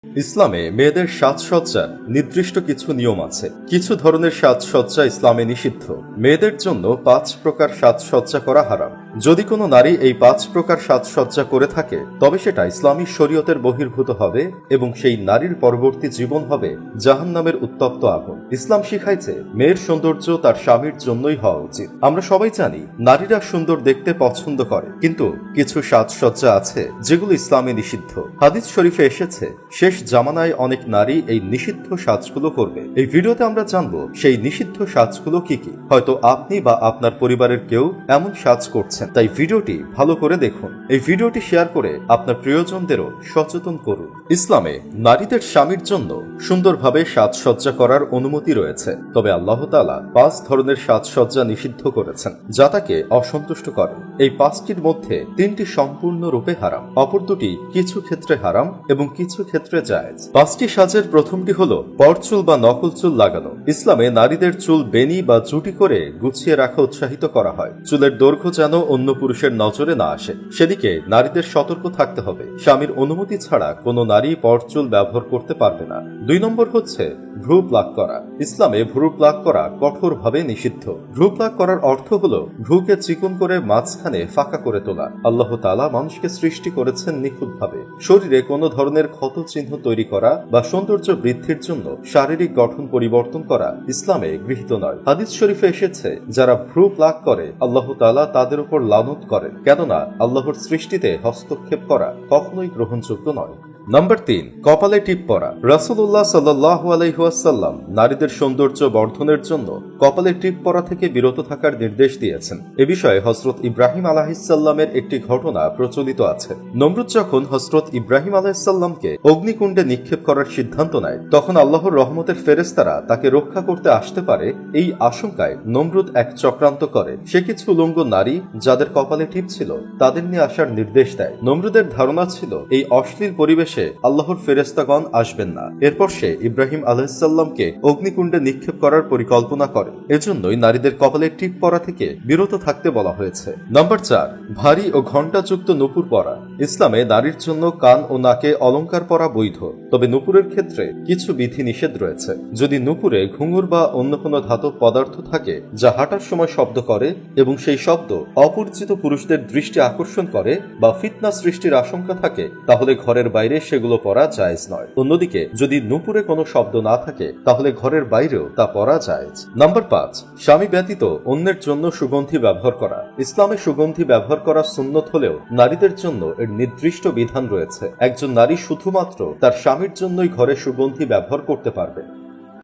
ইসলামে মেয়েদের সাজসজ্জার নির্দিষ্ট কিছু নিয়ম আছে। কিছু ধরনের সাজসজ্জা ইসলামে নিষিদ্ধ। মেয়েদের জন্য 5 প্রকার সাজসজ্জা করা হারাম। যদি কোনো নারী এই 5 প্রকার সাজসজ্জা করে থাকে তবে সেটা ইসলামী শরীয়তের বহির্ভূত হবে এবং সেই নারীর পরবর্তী জীবন হবে জাহান্নামের উত্তপ্ত আগুন। ইসলাম শিখাইছে মেয়ের সৌন্দর্য তার স্বামীর জন্যই হওয়া উচিত। আমরা সবাই জানি নারীরা সুন্দর দেখতে পছন্দ করে, কিন্তু কিছু সাজসজ্জা আছে যেগুলো ইসলামে নিষিদ্ধ। হাদিস শরীফে এসেছে শেষ জামানায় অনেক নারী এই নিষিদ্ধ সাজগুলো করবে। এই ভিডিওতে আমরা জানবো সেই নিষিদ্ধ সাজগুলো কি কি। হয়তো আপনি বা আপনার পরিবারের কেউ এমন সাজ করছেন, তাই ভিডিওটি ভালো করে দেখুন। এই ভিডিওটি শেয়ার করে আপনার প্রিয়জনদেরও সচেতন করুন। ইসলামে নারীদের স্বামীর জন্য সুন্দরভাবে সাজসজ্জা করার অনুমতি রয়েছে, তবে আল্লাহ তাআলা 5 ধরনের সাজসজ্জা নিষিদ্ধ করেছেন যা তাকে অসন্তুষ্ট করে। এই 5টির মধ্যে 3টি সম্পূর্ণরূপে হারাম, অপর 2টি কিছু ক্ষেত্রে হারাম এবং কিছু ক্ষেত্রে জায়েজ। 5টি সাজের প্রথমটি হলো পরচুল বা নকল চুল লাগানো। ইসলামে নারীদের চুল বেনি বা জুটি করে গুছিয়ে রাখা উৎসাহিত করা হয়। চুলের দৈর্ঘ্য যেন অন্য পুরুষের নজরে না আসে, সেদিকে নারীদের সতর্ক থাকতে হবে। স্বামীর অনুমতি ছাড়া কোনো নারী পরচুল ব্যবহার করতে পারবে না। 2 নম্বর হচ্ছে ভ্রু প্লাক করা। ইসলামে ভ্রু প্লাক করা কঠোরভাবে নিষিদ্ধ। ভ্রু প্লাক করার অর্থ হলো ভ্রুকে চিকন করে মাঝখানে ফাঁকা করে তোলা। আল্লাহ তাআলা মানুষকে সৃষ্টি করেছেন নিখুঁতভাবে। শরীরে কোনো ধরনের ক্ষত চিহ্ন তৈরি করা বা সৌন্দর্য বৃদ্ধির জন্য শারীরিক গঠন পরিবর্তন করা ইসলামে গৃহীত নয়। হাদিস শরীফে এসেছে যারা ভ্রু প্লাক করে আল্লাহ তাআলা তাদের উপর লানত করেন, কেননা আল্লাহর সৃষ্টিতে হস্তক্ষেপ করা কখনোই গ্রহণযোগ্য নয়। নাম্বার 3, কপালে টিপ পরা। রাসূলুল্লাহ সাল্লাল্লাহু আলাইহি ওয়াসাল্লাম নারীদের সৌন্দর্য বর্ধনের জন্য কপালে টিপ পরা থেকে বিরত থাকার নির্দেশ দিয়েছেন। এ বিষয়ে হযরত ইব্রাহিম আলাইহিসসালামের একটি ঘটনা প্রচলিত আছে। নমরুদ যখন হযরত ইব্রাহিম আলাইহিসসালামকে অগ্নিকুণ্ডে নিক্ষেপ করার সিদ্ধান্ত নেয়, তখন আল্লাহর রহমতের ফেরেশতারা তাকে রক্ষা করতে আসতে পারে এই আশঙ্কায় নমরুদ এক চক্রান্ত করে। সে কিছু উলঙ্গ নারী যাদের কপালে টিপ ছিল তাদের নিয়ে আসার নির্দেশ দেয়। নমরুদের ধারণা ছিল এই অশ্লীল পরিবেশ আল্লাহর ফেরেশতাগণ আসবেন না। এরপর সে ইব্রাহিম আলাইহিসসালামকে অগ্নিকুণ্ডে নিক্ষেপ করার পরিকল্পনা করে। এজন্যই নারীদের কপালে টিপ পরা থেকে বিরত থাকতে বলা হয়েছে। নাম্বার 4, ভারী ও ঘণ্টাযুক্ত নূপুর পরা। ইসলামে নারীর জন্য কান ও নাকে অলংকার পরা বৈধ, তবে নূপুরের ক্ষেত্রে কিছু বিধি নিষেধ রয়েছে। যদি নূপুরে ঘুঙুর বা অন্য কোনো ধাতব পদার্থ থাকে যা হাঁটার সময় শব্দ করে এবং সেই শব্দ অপরিচিত পুরুষদের দৃষ্টি আকর্ষণ করে বা ফিতনা সৃষ্টির আশঙ্কা থাকে, তাহলে ঘরের বাইরে সেগুলো পরা জায়েজ নয়। অন্যদিকে যদি নূপুরে কোনো শব্দ না থাকে তাহলে ঘরের বাইরেও তা পরা জায়েজ। নাম্বার 5, স্বামী ব্যতীত অন্যের জন্য সুগন্ধি ব্যবহার করা। ইসলামে সুগন্ধি ব্যবহার করা সুন্নত হলেও নারীদের জন্য এর নির্দিষ্ট বিধান রয়েছে। একজন নারী শুধুমাত্র তার স্বামীর জন্যই ঘরে সুগন্ধি ব্যবহার করতে পারবে।